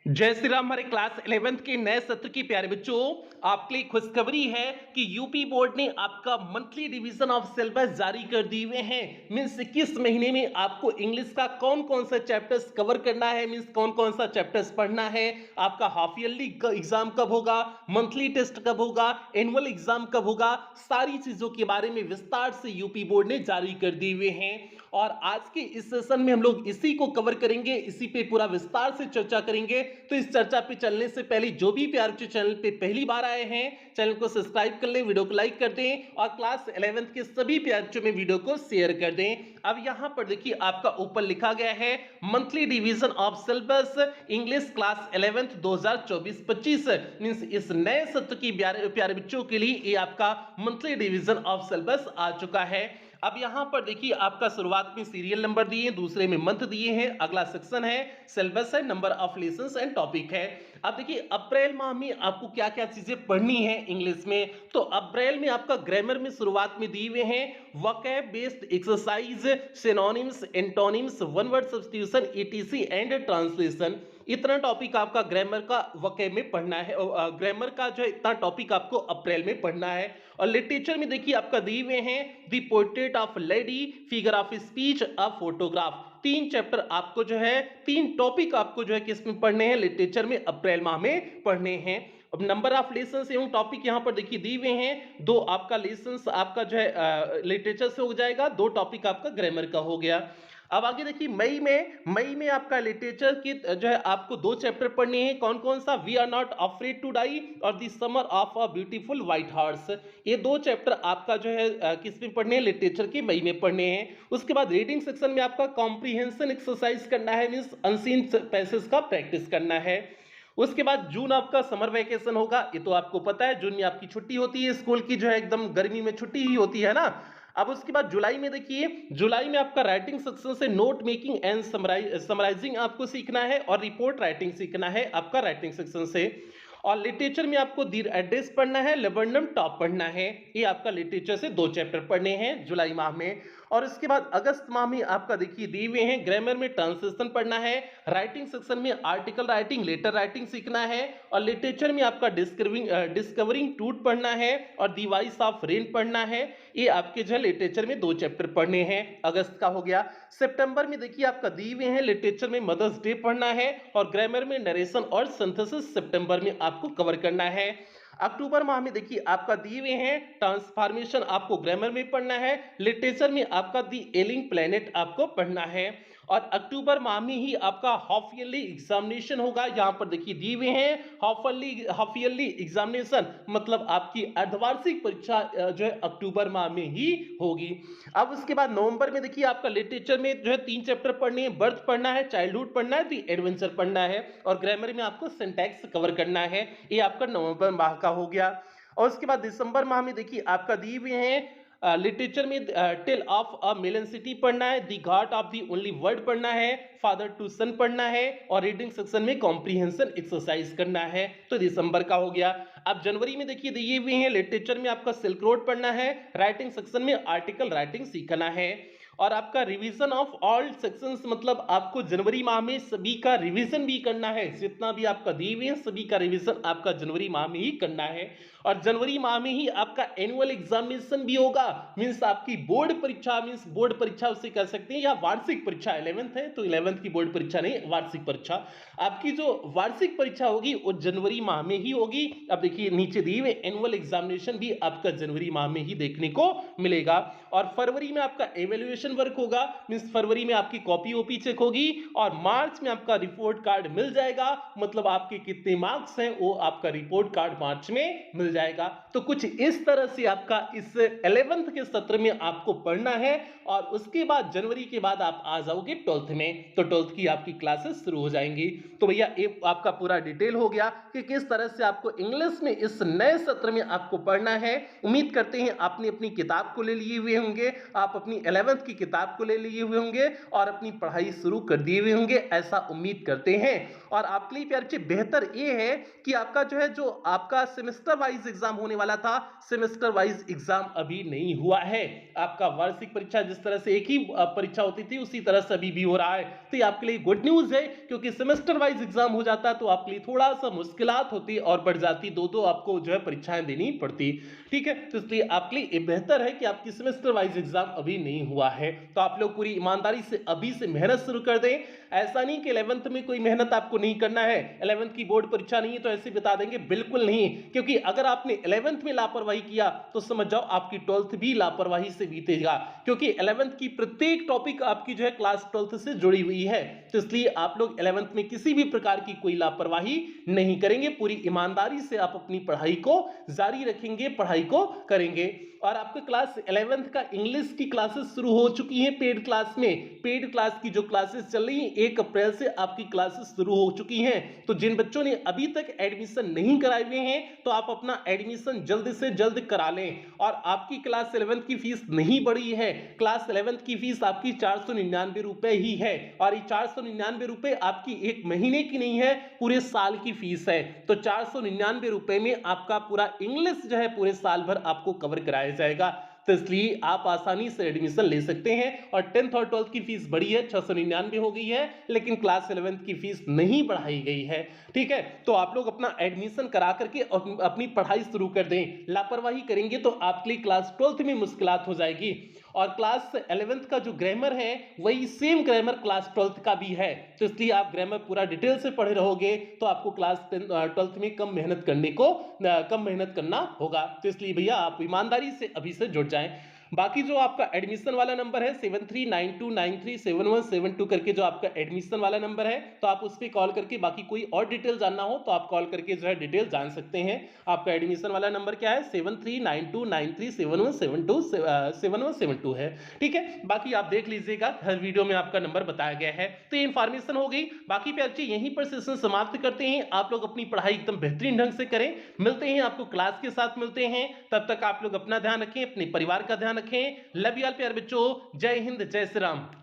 जय श्री राम। हमारे class 11th के नए सत्र की प्यारे बच्चों, आपके लिए खुशखबरी है कि यूपी बोर्ड ने आपका मंथली डिवीजन ऑफ सिलेबस जारी कर दिए हुए हैं। मींस किस महीने में आपको इंग्लिश का कौन कौन सा चैप्टर्स कवर करना है, मींस कौन कौन सा चैप्टर्स पढ़ना है, आपका हाफ ईयरली एग्जाम कब होगा, मंथली टेस्ट कब होगा, एनुअल एग्जाम कब होगा, सारी चीजों के बारे में विस्तार से यूपी बोर्ड ने जारी कर दिए हुए हैं। और आज के इस सेशन में हम लोग इसी को कवर करेंगे, इसी पे पूरा विस्तार से चर्चा करेंगे। तो इस चर्चा पे चलने से पहले जो भी प्यारे बच्चे चैनल पे पहली बार आए हैं, चैनल को सब्सक्राइब कर लें, वीडियो को लाइक कर दें और क्लास 11th के सभी प्यारे बच्चों में वीडियो को शेयर कर दें। अब यहां पर देखिए आपका ऊपर लिखा गया है monthly division of syllabus English class 11th 2024-25। Means इस नए सत्र की प्यारे बच्चों के लिए ये आपका मंथली डिवीजन ऑफ सिलेबस आ चुका है। अब यहां पर देखिए आपका शुरुआत में सीरियल नंबर दिए हैं, दूसरे में मंथ दिए हैं, अगला सेक्शन है सिलेबस है, number of lessons and topic है। अब देखिए अप्रैल माह में आपको क्या क्या चीजें पढ़नी है इंग्लिश में। तो अप्रैल में आपका ग्रामर में शुरुआत में दिए हुए हैं vocab based exercise, synonyms, antonyms, one word substitution, etc and translation. इतना टॉपिक आपका ग्रामर का वोकैब में पढ़ना है। ग्रामर का जो है इतना टॉपिक आपको अप्रैल में पढ़ना है। और लिटरेचर में देखिए आपका दिए हुए हैं the portrait of lady, figure of speech, a photograph. तीन चैप्टर आपको जो है, तीन टॉपिक आपको जो है किस में पढ़ने हैं, लिटरेचर में अप्रैल माह में पढ़ने हैं। अब नंबर ऑफ लेसन्स एवं टॉपिक यहां पर देखिए दिए हुए हैं। दो आपका लेसन्स आपका जो है लिटरेचर से हो जाएगा, दो टॉपिक आपका ग्रामर का हो गया। अब आगे देखिए मई में आपका लिटरेचर की जो है आपको दो चैप्टर पढ़ने हैं। कौन कौन सा, we are not afraid to die और the summer of a beautiful white horse. ये दो चैप्टर आपका जो है किस में पढ़ने हैं, लिटरेचर के मई में पढ़ने हैं। उसके बाद रीडिंग सेक्शन में आपका कॉम्प्रिहेंशन एक्सरसाइज करना है, मींस अनसीन पैसेज का प्रैक्टिस करना है। उसके बाद जून आपका समर वैकेशन होगा, ये तो आपको पता है, जून में आपकी छुट्टी होती है, स्कूल की जो है एकदम गर्मी में छुट्टी ही होती है ना। अब उसके बाद जुलाई में देखिए, जुलाई में आपका राइटिंग सेक्शन से नोट मेकिंग एंड समराइजिंग आपको सीखना है और रिपोर्ट राइटिंग सीखना है आपका राइटिंग सेक्शन से। और लिटरेचर में आपको द एड्रेस पढ़ना है, लेबरनम टॉप पढ़ना है। ये आपका लिटरेचर से दो चैप्टर पढ़ने हैं जुलाई माह में। और इसके बाद अगस्त माह में आपका देखिए दिए हुए हैं ग्रामर में ट्रांसलेशन पढ़ना है, राइटिंग सेक्शन में आर्टिकल राइटिंग, लेटर राइटिंग सीखना है। और लिटरेचर में आपका डिस्कवरिंग ट्रूथ पढ़ना है और द वॉइस ऑफ रेन पढ़ना है। ये आपके जो है लिटरेचर में दो चैप्टर पढ़ने हैं, अगस्त का हो गया। सितंबर में देखिए आपका दिए हुए हैं लिटरेचर में मदर्स डे पढ़ना है और ग्रामर में नरेशन और सिंथेसिस सितंबर में आपको कवर करना है। अक्टूबर माह में देखिए आपका दिए हुए हैं ट्रांसफॉर्मेशन आपको ग्रामर में पढ़ना है, लिटरेचर में आपका दी एलिंग प्लेनेट आपको पढ़ना है। और अक्टूबर माह में ही आपका हाफ ईयरली एग्जामिनेशन होगा। यहां पर देखिए दिए हुए हैं हाफ ईयरली एग्जामिनेशन, मतलब आपकी अर्धवार्षिक परीक्षा जो है अक्टूबर माह में ही होगी। अब उसके बाद नवंबर में देखिए आपका लिटरेचर में जो है तीन चैप्टर पढ़ने हैं, बर्थ पढ़ना है, चाइल्डहुड पढ़ना है, दी एडवेंचर पढ़ना है। और ग्रामर में आपको सिंटैक्स कवर करना है। ये आपका नवंबर माह का हो गया। और उसके बाद दिसंबर माह में देखिए आपका दिए हुए हैं लिटरेचर में tale of a melon city पढ़ना है, the ghat of the only word पढ़ना है, फादर टू सन पढ़ना है और रीडिंग सेक्शन में कॉम्प्रिहेंशन एक्सरसाइज करना है। तो दिसंबर का हो गया। अब जनवरी में देखिए दिए हुए हैं लिटरेचर में आपका सिल्क रोड पढ़ना है, राइटिंग सेक्शन में आर्टिकल राइटिंग सीखना है। और आपका रिवीजन ऑफ ऑल सेक्शंस, मतलब आपको जनवरी माह में सभी का रिवीजन भी करना है, जितना भी आपका दिए हुए हैं सभी का रिवीजन आपका जनवरी माह में ही करना है। और जनवरी माह में ही आपका एनुअल एग्जामिनेशन भी होगा, मींस आपकी बोर्ड परीक्षा, मींस बोर्ड परीक्षा उसे कह सकते हैं या वार्षिक परीक्षा। 11th है तो 11th की बोर्ड परीक्षा नहीं, वार्षिक परीक्षा। आपकी जो वार्षिक परीक्षा होगी वो जनवरी माह में ही होगी। अब देखिए नीचे दिए हुए एनुअल एग्जामिनेशन भी आपका जनवरी माह में ही देखने को मिलेगा। और फरवरी में आपका एवेल्युएशन वर्क होगा, मींस फरवरी में आपकी कॉपी ओपी चेक होगी। और मार्च में आपका रिपोर्ट कार्ड मिल जाएगा, मतलब आपके कितने मार्क्स हैं वो आपका रिपोर्ट कार्ड मार्च में मिल जाएगा। तो कुछ इस तरह से आपका इस 11th के सत्र में आपको पढ़ना है। और उसके बाद जनवरी के बाद आप आ जाओगे 12th में, तो 12th की आपकी क्लासेस शुरू हो जाएंगी। तो भैया ये आपका पूरा डिटेल हो गया कि किस तरह से आपको इंग्लिश में इस नए सत्र में आपको पढ़ना है। उम्मीद करते हैं आपने अपनी किताब को ले लिए हुए होंगे, आप अपनी 11th की किताब को ले लिए हुए होंगे और अपनी पढ़ाई शुरू कर दिए हुए होंगे, ऐसा उम्मीद करते हैं। और आपके लिए प्यारे बच्चे बेहतर ये है कि आपका जो आपका सेमेस्टर वाइज एग्जाम होने वाला था, सेमेस्टर वाइज एग्जाम अभी नहीं हुआ है। आपका वार्षिक परीक्षा जिस तरह से एक ही परीक्षा होती थी उसी तरह से अभी भी हो रहा है। तो ये आपके लिए गुड न्यूज है, क्योंकि सेमेस्टर वाइज एग्जाम हो जाता तो आपके लिए थोड़ा सा मुश्किलात होती और बढ़ जाती, दो आपको परीक्षाएं देनी पड़ती। ठीक है, तो इसलिए आपके लिए बेहतर है कि आपकी सेमेस्टर वाइज एग्जाम अभी नहीं हुआ है। तो आप लोग पूरी ईमानदारी से अभी से मेहनत शुरू कर दें। ऐसा नहीं कि 11th में कोई मेहनत आपको नहीं करना है, 11th की बोर्ड परीक्षा नहीं है तो ऐसे बता देंगे, बिल्कुल नहीं। क्योंकि अगर आपने 11th में लापरवाही किया तो समझ जाओ आपकी 12th भी लापरवाही से बीतेगा, क्योंकि 11th की प्रत्येक टॉपिक आपकी क्लास 12th से जुड़ी हुई है। तो इसलिए आप लोग 11th में किसी भी प्रकार की कोई लापरवाही नहीं करेंगे, पूरी ईमानदारी से आप अपनी पढ़ाई को जारी रखेंगे, पढ़ाई को करेंगे। और आपके क्लास 11th का इंग्लिश की क्लासेस शुरू हो चुकी हैं पेड क्लास में। पेड क्लास की जो क्लासेस चल रही हैं 1 अप्रैल से आपकी क्लासेस शुरू हो चुकी हैं। तो जिन बच्चों ने अभी तक एडमिशन नहीं कराए हुए हैं तो आप अपना एडमिशन जल्द से जल्द करा लें। और आपकी क्लास 11th की फीस नहीं बढ़ी है, क्लास 11th की फीस आपकी 499 रुपए ही है। और ये 499 रुपए आपकी एक महीने की नहीं है, पूरे साल की फीस है। तो 499 रुपए में आपका पूरा इंग्लिश पूरे साल भर आपको कवर कराया जाएगा। तो इसलिए आप आसानी से एडमिशन ले सकते हैं। और 10th और 12th की फीस बढ़ी है, 699 हो गई है, लेकिन क्लास 11th की फीस नहीं बढ़ाई गई है। ठीक है, तो आप लोग अपना एडमिशन करा करके अपनी पढ़ाई शुरू कर दें। लापरवाही करेंगे तो आपके लिए क्लास 12th में मुश्किलात हो जाएगी। और क्लास 11th का जो ग्रामर है वही सेम ग्रामर क्लास 12th का भी है। तो इसलिए आप ग्रामर पूरा डिटेल से पढ़े रहोगे तो आपको क्लास 12th में कम मेहनत करना होगा। तो इसलिए भैया आप ईमानदारी से अभी से जुड़ जाएं। बाकी जो आपका एडमिशन वाला नंबर है 7392937172 करके जो आपका एडमिशन वाला नंबर है, तो आप उस पर कॉल करके बाकी कोई और डिटेल जानना हो तो आप कॉल करके डिटेल जान सकते हैं। आपका एडमिशन वाला नंबर क्या है 7392937172 है। ठीक है, बाकी आप देख लीजिएगा, हर वीडियो में आपका नंबर बताया गया है। तो ये इंफॉर्मेशन हो गई। बाकी प्यार जी यहीं पर सेशन समाप्त करते हैं। आप लोग अपनी पढ़ाई एकदम बेहतरीन ढंग से करें। मिलते हैं आपको क्लास के साथ मिलते हैं, तब तक आप लोग अपना ध्यान रखें, अपने परिवार का ध्यान रखें। लव यू ऑल प्यारे बच्चों, जय हिंद, जय श्री राम।